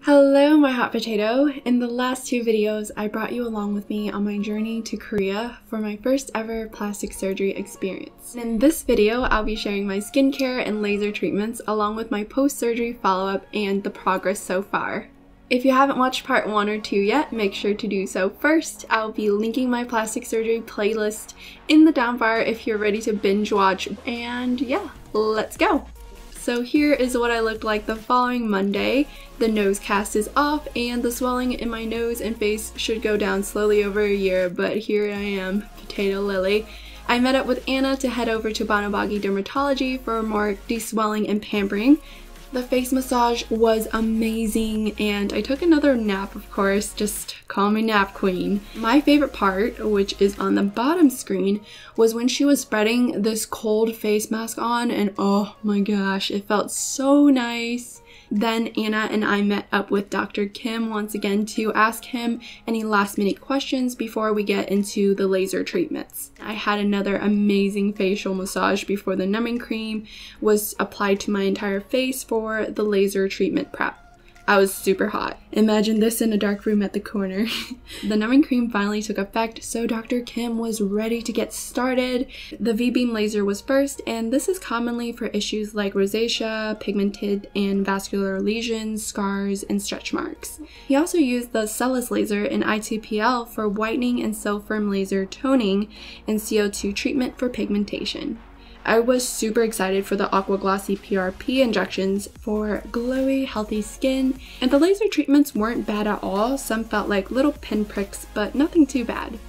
Hello my hot potato! In the last two videos, I brought you along with me on my journey to Korea for my first ever plastic surgery experience. In this video, I'll be sharing my skincare and laser treatments along with my post-surgery follow-up and the progress so far. If you haven't watched part 1 or 2 yet, make sure to do so first. I'll be linking my plastic surgery playlist in the down bar if you're ready to binge watch, and yeah, let's go! So here is what I looked like the following Monday. The nose cast is off and the swelling in my nose and face should go down slowly over a year, but here I am, Potato Lily. I met up with Anna to head over to Banobagi Dermatology for more de-swelling and pampering. The face massage was amazing and I took another nap, of course, just call me nap queen. My favorite part, which is on the bottom screen, was when she was spreading this cold face mask on and oh my gosh, it felt so nice. Then Anna and I met up with Dr. Kim once again to ask him any last minute questions before we get into the laser treatments. I had another amazing facial massage before the numbing cream was applied to my entire face for the laser treatment prep. I was super hot. Imagine this in a dark room at the corner. The numbing cream finally took effect, so Dr. Kim was ready to get started. The V-beam laser was first, and this is commonly for issues like rosacea, pigmented and vascular lesions, scars, and stretch marks. He also used the Sellas laser in ITPL for whitening and Sylfirm laser toning and CO2 treatment for pigmentation. I was super excited for the Aqua glossy PRP injections for glowy, healthy skin, and the laser treatments weren't bad at all. Some felt like little pinpricks, but nothing too bad.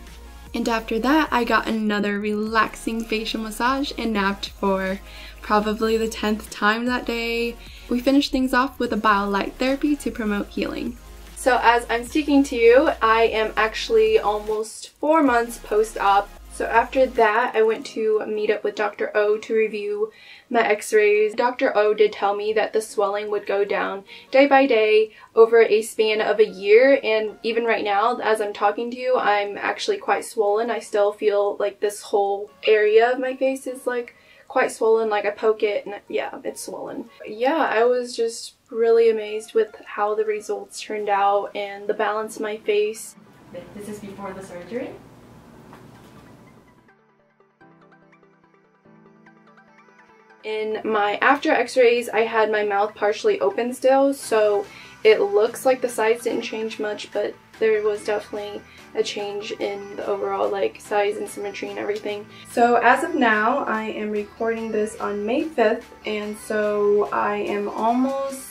And after that, I got another relaxing facial massage and napped for probably the 10th time that day. We finished things off with a BioLight therapy to promote healing. So as I'm speaking to you, I am actually almost 4 months post-op. So after that, I went to meet up with Dr. O to review my x-rays. Dr. O did tell me that the swelling would go down day by day over a span of a year, and even right now, as I'm talking to you, I'm actually quite swollen. I still feel like this whole area of my face is like quite swollen, like I poke it and yeah, it's swollen. Yeah, I was just really amazed with how the results turned out and the balance of my face. This is before the surgery? In my after x-rays, I had my mouth partially open still, so it looks like the size didn't change much, but there was definitely a change in the overall like size and symmetry and everything. So as of now, I am recording this on May 5th, and so I am almost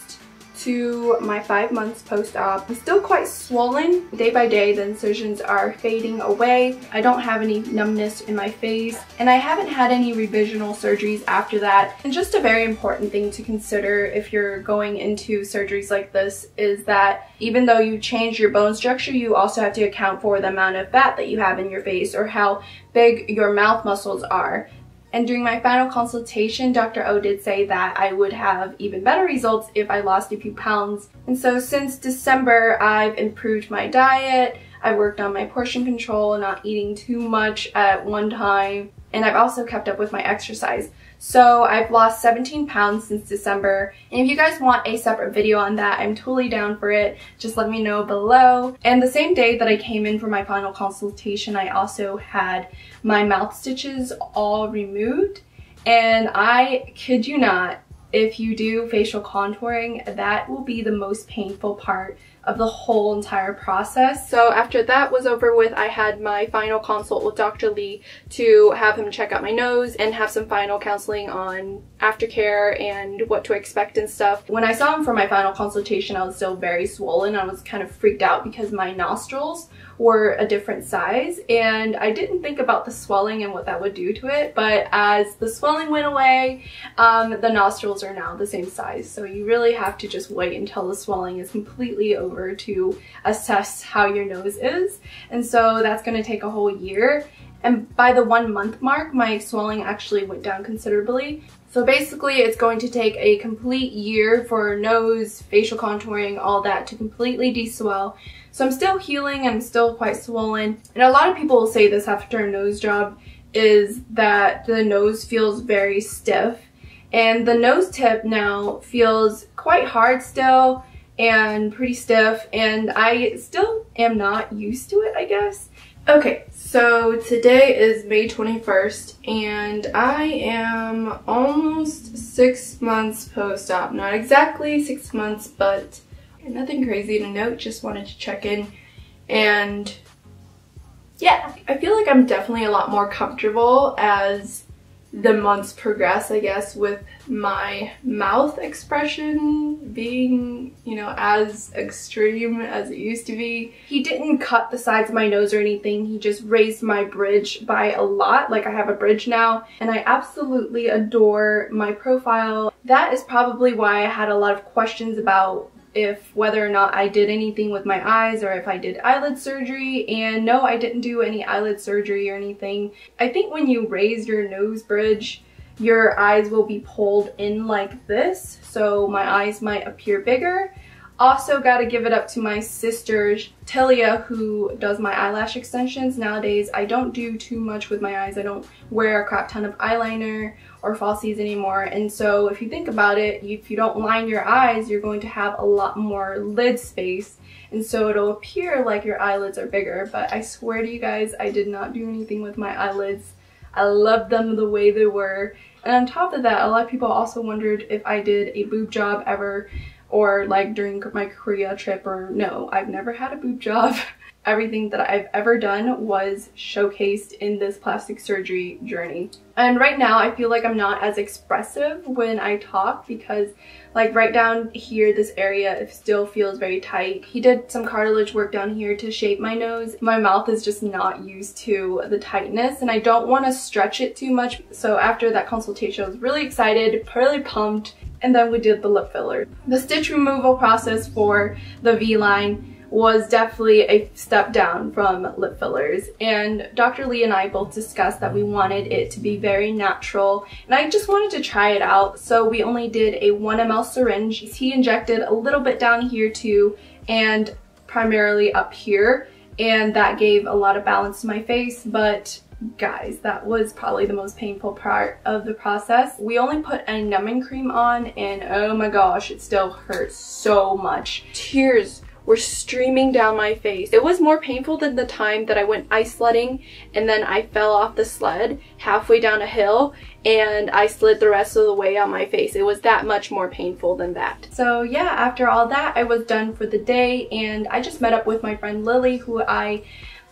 to my 5 months post-op. I'm still quite swollen. Day by day, the incisions are fading away. I don't have any numbness in my face, and I haven't had any revisional surgeries after that. And just a very important thing to consider if you're going into surgeries like this is that even though you change your bone structure, you also have to account for the amount of fat that you have in your face or how big your mouth muscles are. And during my final consultation, Dr. O did say that I would have even better results if I lost a few pounds. And so since December, I've improved my diet, I've worked on my portion control, not eating too much at one time, and I've also kept up with my exercise. So I've lost 17 pounds since December, and if you guys want a separate video on that, I'm totally down for it. Just let me know below. And the same day that I came in for my final consultation, I also had my mouth stitches all removed, and I kid you not, if you do facial contouring, that will be the most painful part of the whole entire process. So after that was over with, I had my final consult with Dr. Lee to have him check out my nose and have some final counseling on aftercare and what to expect and stuff. When I saw him for my final consultation, I was still very swollen. I was kind of freaked out because my nostrils were a different size, and I didn't think about the swelling and what that would do to it, but as the swelling went away, the nostrils are now the same size. So you really have to just wait until the swelling is completely over to assess how your nose is, and so that's going to take a whole year. And by the 1 month mark, my swelling actually went down considerably. So basically, it's going to take a complete year for nose, facial contouring, all that to completely de-swell. So I'm still healing and I'm still quite swollen. And a lot of people will say this after a nose job, is that the nose feels very stiff. And the nose tip now feels quite hard still. and pretty stiff, and I still am not used to it, I guess. Okay, so today is May 21st, and I am almost 6 months post-op. Not exactly 6 months, but nothing crazy to note, just wanted to check in. And yeah, I feel like I'm definitely a lot more comfortable as the months progress, I guess, with my mouth expression being, you know, as extreme as it used to be. He didn't cut the sides of my nose or anything, he just raised my bridge by a lot. Like, I have a bridge now, and I absolutely adore my profile. That is probably why I had a lot of questions about whether or not I did anything with my eyes or if I did eyelid surgery, and no, I didn't do any eyelid surgery or anything. I think when you raise your nose bridge, your eyes will be pulled in like this, so my eyes might appear bigger. Also gotta give it up to my sister Talia, who does my eyelash extensions. Nowadays I don't do too much with my eyes. I don't wear a crap ton of eyeliner or falsies anymore, and so if you think about it, if you don't line your eyes, you're going to have a lot more lid space, and so it'll appear like your eyelids are bigger. But I swear to you guys, I did not do anything with my eyelids. I loved them the way they were. And on top of that, a lot of people also wondered if I did a boob job ever, or like during my Korea trip, or no, I've never had a boob job. Everything that I've ever done was showcased in this plastic surgery journey. And right now I feel like I'm not as expressive when I talk, because like right down here, this area, it still feels very tight. He did some cartilage work down here to shape my nose. My mouth is just not used to the tightness, and I don't want to stretch it too much. So after that consultation, I was really excited, really pumped, and then we did the lip filler. The stitch removal process for the V-line was definitely a step down from lip fillers, and Dr. Lee and I both discussed that we wanted it to be very natural, and I just wanted to try it out. So we only did a 1 ml syringe. He injected a little bit down here too, and primarily up here, and that gave a lot of balance to my face. But guys, that was probably the most painful part of the process. We only put a numbing cream on, and oh my gosh, it still hurts so much. Tears were streaming down my face. It was more painful than the time that I went ice sledding, and then I fell off the sled halfway down a hill and I slid the rest of the way on my face. It was that much more painful than that. So yeah, after all that, I was done for the day, and I just met up with my friend Lily, who I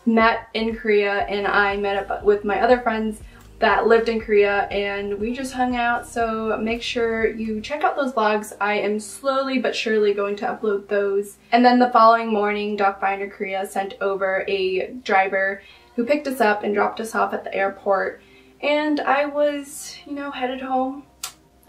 met in Korea, and I met up with my other friends that lived in Korea, and we just hung out. So make sure you check out those vlogs. I am slowly but surely going to upload those. And then the following morning, Doc Finder Korea sent over a driver who picked us up and dropped us off at the airport, and I was, you know, headed home.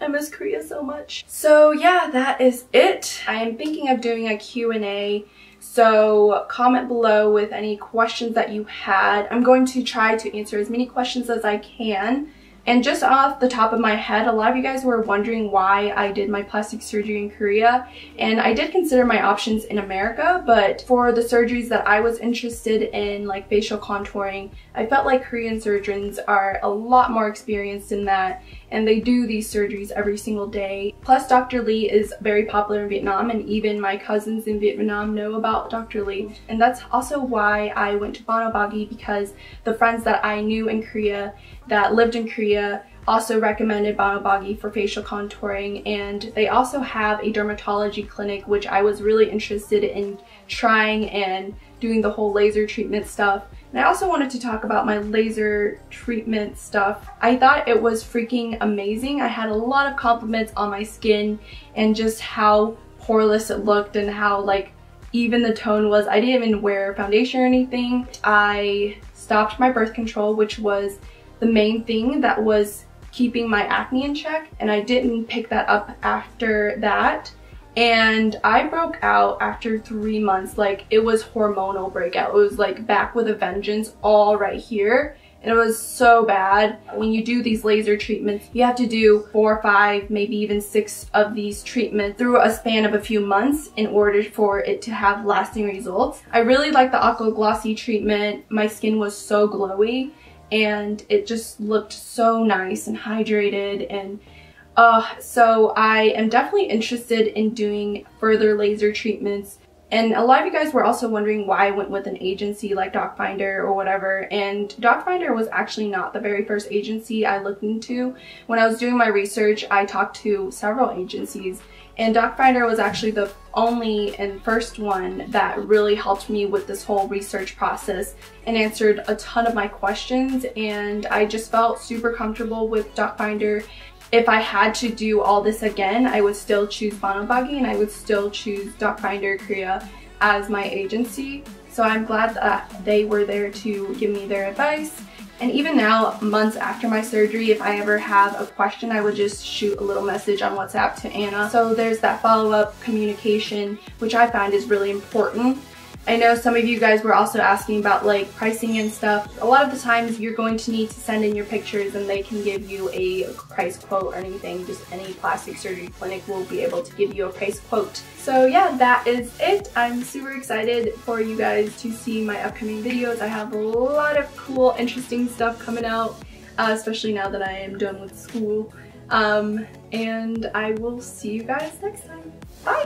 I miss Korea so much. So yeah, that is it. I am thinking of doing a Q&A. So comment below with any questions that you had. I'm going to try to answer as many questions as I can. And just off the top of my head, a lot of you guys were wondering why I did my plastic surgery in Korea, and I did consider my options in America, but for the surgeries that I was interested in, like facial contouring, I felt like Korean surgeons are a lot more experienced in that, and they do these surgeries every single day. Plus, Dr. Lee is very popular in Vietnam, and even my cousins in Vietnam know about Dr. Lee. And that's also why I went to Banobagi, because the friends that I knew in Korea that lived in Korea also recommended Banobagi for facial contouring, and they also have a dermatology clinic, which I was really interested in trying and doing the whole laser treatment stuff. And I also wanted to talk about my laser treatment stuff. I thought it was freaking amazing. I had a lot of compliments on my skin and just how poreless it looked and how like even the tone was. I didn't even wear foundation or anything. I stopped my birth control, which was the main thing that was keeping my acne in check, and I didn't pick that up after that. And I broke out after 3 months. Like, it was hormonal breakout. It was like back with a vengeance, all right here. And it was so bad. When you do these laser treatments, you have to do 4 or 5, maybe even 6 of these treatments through a span of a few months in order for it to have lasting results. I really liked the Aqua glossy treatment. My skin was so glowy, and it just looked so nice and hydrated, and So I am definitely interested in doing further laser treatments. And a lot of you guys were also wondering why I went with an agency like DocFinder or whatever. And DocFinder was actually not the very first agency I looked into. When I was doing my research, I talked to several agencies. And DocFinder was actually the only and first one that really helped me with this whole research process and answered a ton of my questions. And I just felt super comfortable with DocFinder. If I had to do all this again, I would still choose Banobagi and I would still choose DocFinder Korea as my agency. So I'm glad that they were there to give me their advice. And even now, months after my surgery, if I ever have a question, I would just shoot a little message on WhatsApp to Anna. So there's that follow-up communication, which I find is really important. I know some of you guys were also asking about like pricing and stuff. A lot of the times you're going to need to send in your pictures and they can give you a price quote or anything. Just any plastic surgery clinic will be able to give you a price quote. So yeah, that is it. I'm super excited for you guys to see my upcoming videos. I have a lot of cool, interesting stuff coming out, especially now that I am done with school. And I will see you guys next time. Bye!